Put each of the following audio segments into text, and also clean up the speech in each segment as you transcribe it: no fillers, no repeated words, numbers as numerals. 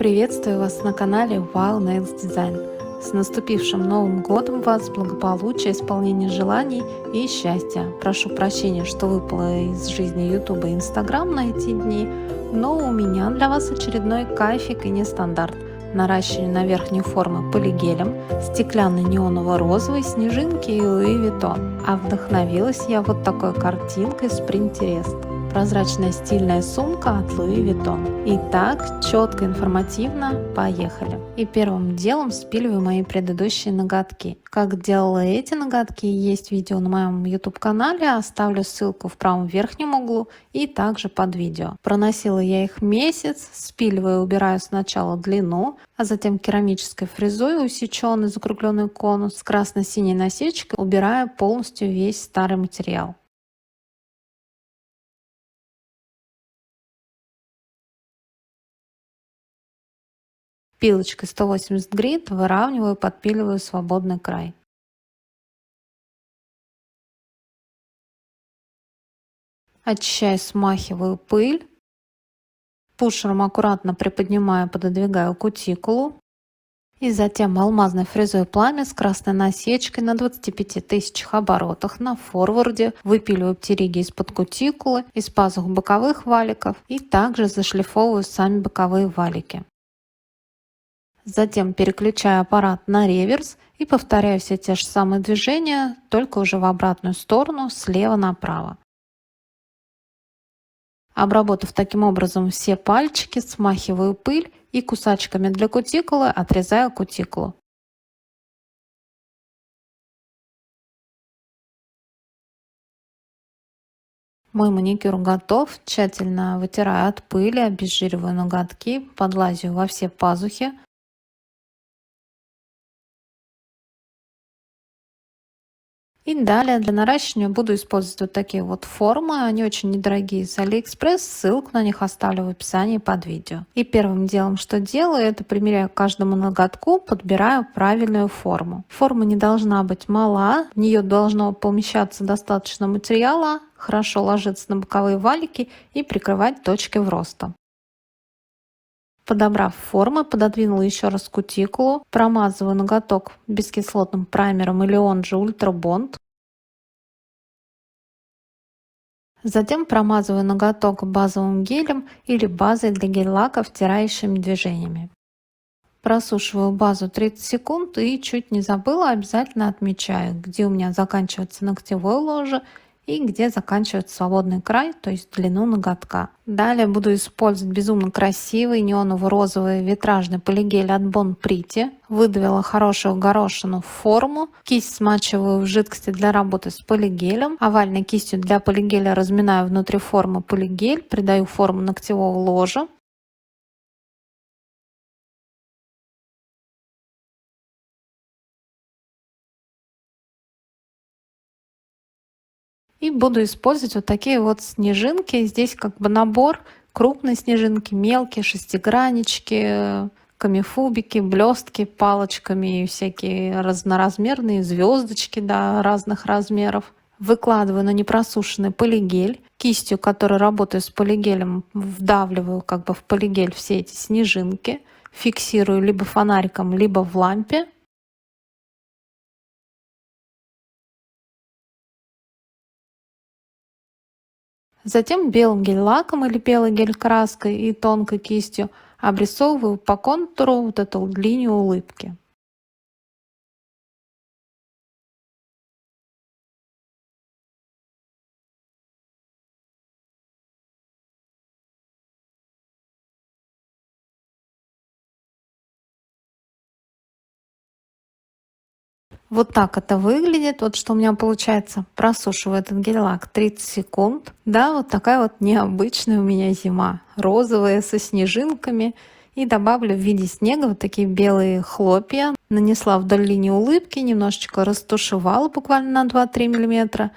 Приветствую вас на канале Wow Nails Design. С наступившим Новым Годом вас, благополучия, исполнения желаний и счастья. Прошу прощения, что выпало из жизни YouTube и Instagram на эти дни, но у меня для вас очередной кайфик и нестандарт. Наращивание на верхней формы полигелем, стеклянный неоново-розовый, снежинки и Луи Виттон. А вдохновилась я вот такой картинкой с Pinterest. Прозрачная стильная сумка от Луи Виттон. Итак, четко, информативно, поехали. И первым делом спиливаю мои предыдущие ноготки. Как делала эти ноготки, есть видео на моем YouTube канале, оставлю ссылку в правом верхнем углу и также под видео. Проносила я их месяц, спиливаю и убираю сначала длину, а затем керамической фрезой усеченный закругленный конус с красно-синей насечкой убираю полностью весь старый материал. Пилочкой 180 грит выравниваю, подпиливаю свободный край. Очищаю, смахиваю пыль. Пушером аккуратно приподнимаю, пододвигаю кутикулу. И затем алмазной фрезой пламя с красной насечкой на 25 тысячах оборотах на форварде выпиливаю птериги из-под кутикулы, из пазух боковых валиков и также зашлифовываю сами боковые валики. Затем переключаю аппарат на реверс и повторяю все те же самые движения, только уже в обратную сторону, слева направо. Обработав таким образом все пальчики, смахиваю пыль и кусачками для кутикулы отрезаю кутикулу. Мой маникюр готов. Тщательно вытираю от пыли, обезжириваю ноготки, подлазю во все пазухи. И далее для наращивания буду использовать вот такие вот формы. Они очень недорогие с AliExpress. Ссылку на них оставлю в описании под видео. И первым делом, что делаю, это примеряю к каждому ноготку, подбираю правильную форму. Форма не должна быть мала, в нее должно помещаться достаточно материала, хорошо ложиться на боковые валики и прикрывать точки вроста. Подобрав формы, пододвинула еще раз кутикулу, промазываю ноготок бескислотным праймером или он же Ультра Бонд. Затем промазываю ноготок базовым гелем или базой для гель-лака втирающими движениями. Просушиваю базу 30 секунд и чуть не забыла, обязательно отмечаю, где у меня заканчивается ногтевое ложе и где заканчивается свободный край, то есть длину ноготка. Далее буду использовать безумно красивый неоново-розовый витражный полигель от Bon Pretty. Выдавила хорошую горошину в форму. Кисть смачиваю в жидкости для работы с полигелем. Овальной кистью для полигеля разминаю внутри формы полигель, придаю форму ногтевого ложа. И буду использовать вот такие вот снежинки. Здесь как бы набор: крупные снежинки, мелкие, шестиграннички, камефубики, блестки палочками и всякие разноразмерные звездочки, да, разных размеров. Выкладываю на непросушенный полигель. Кистью, которой работаю с полигелем, вдавливаю как бы в полигель все эти снежинки. Фиксирую либо фонариком, либо в лампе. Затем белым гель-лаком или белой гель-краской и тонкой кистью обрисовываю по контуру вот эту линию улыбки. Вот так это выглядит. Вот что у меня получается. Просушиваю этот гель-лак 30 секунд. Да, вот такая вот необычная у меня зима. Розовая со снежинками. И добавлю в виде снега вот такие белые хлопья. Нанесла вдоль линии улыбки, немножечко растушевала буквально на 2-3 мм.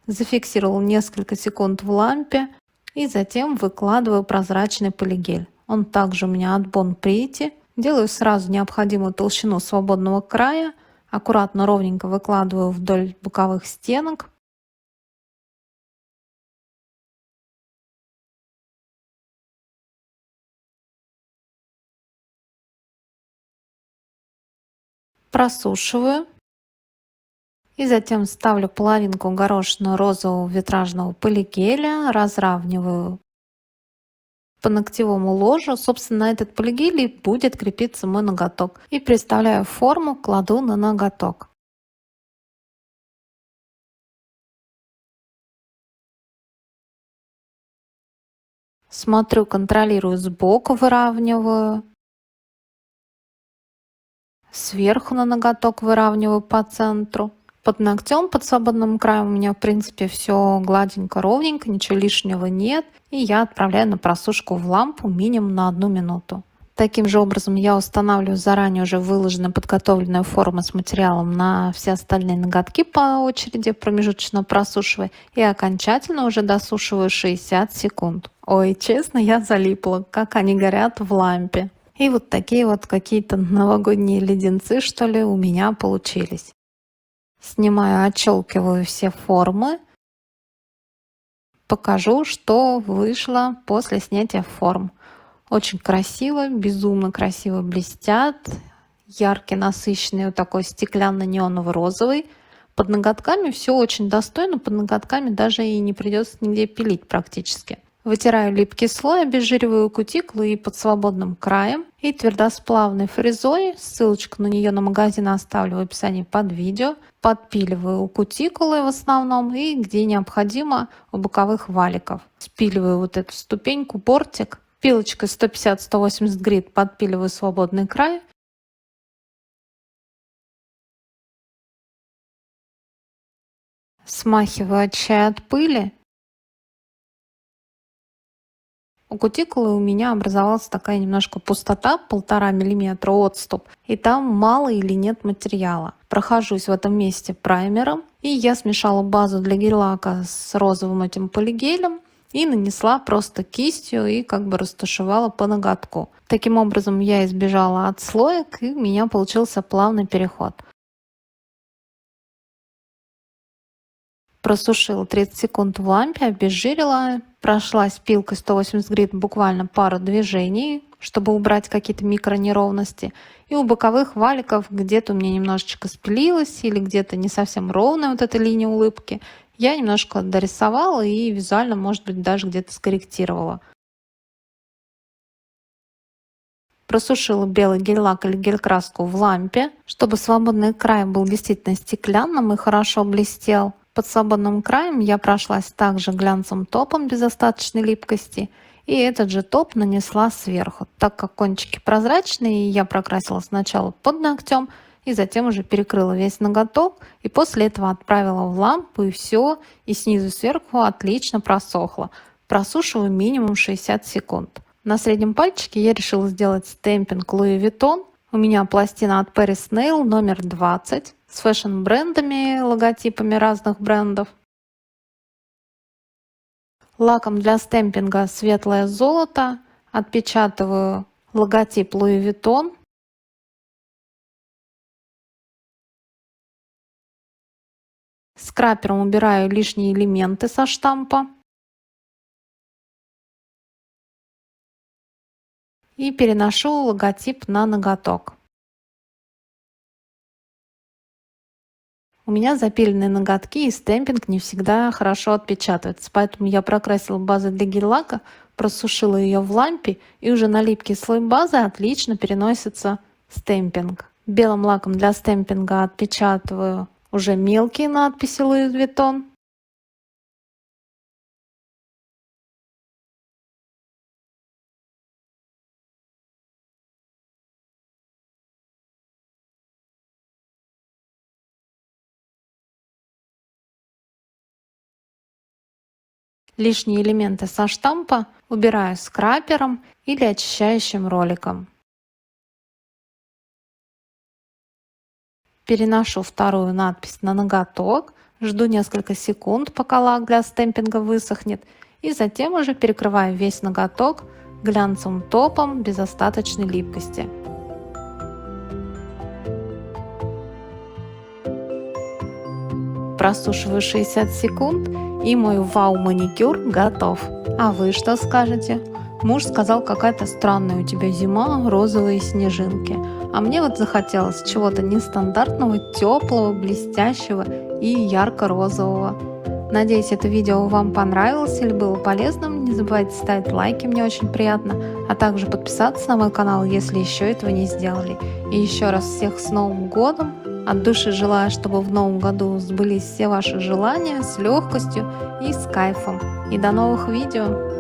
Зафиксировал несколько секунд в лампе и затем выкладываю прозрачный полигель. Он также у меня от Bon Pretty. Делаю сразу необходимую толщину свободного края, аккуратно ровненько выкладываю вдоль боковых стенок. Просушиваю. И затем ставлю половинку горошину розового витражного полигеля, разравниваю по ногтевому ложу. Собственно, на этот полигель и будет крепиться мой ноготок. И представляю форму, кладу на ноготок. Смотрю, контролирую сбоку, выравниваю. Сверху на ноготок выравниваю по центру. Под ногтем, под свободным краем у меня в принципе все гладенько, ровненько, ничего лишнего нет. И я отправляю на просушку в лампу минимум на 1 минуту. Таким же образом я устанавливаю заранее уже выложенную подготовленную форму с материалом на все остальные ноготки по очереди, промежуточно просушивая, и окончательно уже досушиваю 60 секунд. Ой, честно, я залипла, как они горят в лампе. И вот такие вот какие-то новогодние леденцы, что ли, у меня получились. Снимаю, отщелкиваю все формы. Покажу, что вышло после снятия форм. Очень красиво, безумно красиво блестят. Яркий, насыщенный, вот такой стеклянно-неоново-розовый. Под ноготками все очень достойно. Под ноготками даже и не придется нигде пилить практически. Вытираю липкий слой, обезжириваю кутикулу и под свободным краем. И твердосплавной фрезой, ссылочку на нее на магазин оставлю в описании под видео, подпиливаю у кутикулы в основном и где необходимо у боковых валиков. Спиливаю вот эту ступеньку, бортик. Пилочкой 150-180 грит подпиливаю свободный край. Смахиваю от чая от пыли. У кутикулы у меня образовалась такая немножко пустота, 1,5 мм отступ, и там мало или нет материала. Прохожусь в этом месте праймером, и я смешала базу для гель-лака с розовым этим полигелем и нанесла просто кистью и как бы растушевала по ноготку. Таким образом я избежала отслоек, и у меня получился плавный переход. Просушила 30 секунд в лампе, обезжирила, прошлась пилкой 180 грит буквально пару движений, чтобы убрать какие-то микронеровности. И у боковых валиков где-то у меня немножечко спилилось или где-то не совсем ровная вот эта линия улыбки. Я немножко дорисовала и визуально, может быть, даже где-то скорректировала. Просушила белый гель-лак или гель-краску в лампе, чтобы свободный край был действительно стеклянным и хорошо блестел. Под свободным краем я прошлась также глянцевым топом без остаточной липкости. И этот же топ нанесла сверху. Так как кончики прозрачные, я прокрасила сначала под ногтем и затем уже перекрыла весь ноготок. И после этого отправила в лампу, и все. И снизу сверху отлично просохло. Просушиваю минимум 60 секунд. На среднем пальчике я решила сделать стемпинг Louis Vuitton. У меня пластина от Paris Nail номер 20 с фэшн-брендами, логотипами разных брендов. Лаком для стемпинга светлое золото. Отпечатываю логотип Louis Vuitton. Скрапером убираю лишние элементы со штампа. И переношу логотип на ноготок. У меня запиленные ноготки и стемпинг не всегда хорошо отпечатывается, поэтому я прокрасила базу для гель-лака, просушила ее в лампе, и уже на липкий слой базы отлично переносится стемпинг. Белым лаком для стемпинга отпечатываю уже мелкие надписи Louis Vuitton. Лишние элементы со штампа убираю скрапером или очищающим роликом. Переношу вторую надпись на ноготок, жду несколько секунд, пока лак для стемпинга высохнет, и затем уже перекрываю весь ноготок глянцевым топом без остаточной липкости. просушиваю 60 секунд, и мой вау-маникюр готов. А вы что скажете? Муж сказал, какая-то странная у тебя зима, розовые снежинки. А мне вот захотелось чего-то нестандартного, теплого, блестящего и ярко-розового. Надеюсь, это видео вам понравилось или было полезным. Не забывайте ставить лайки, мне очень приятно. А также подписаться на мой канал, если еще этого не сделали. И еще раз всех с Новым годом! От души желаю, чтобы в Новом году сбылись все ваши желания с легкостью и с кайфом. И до новых видео!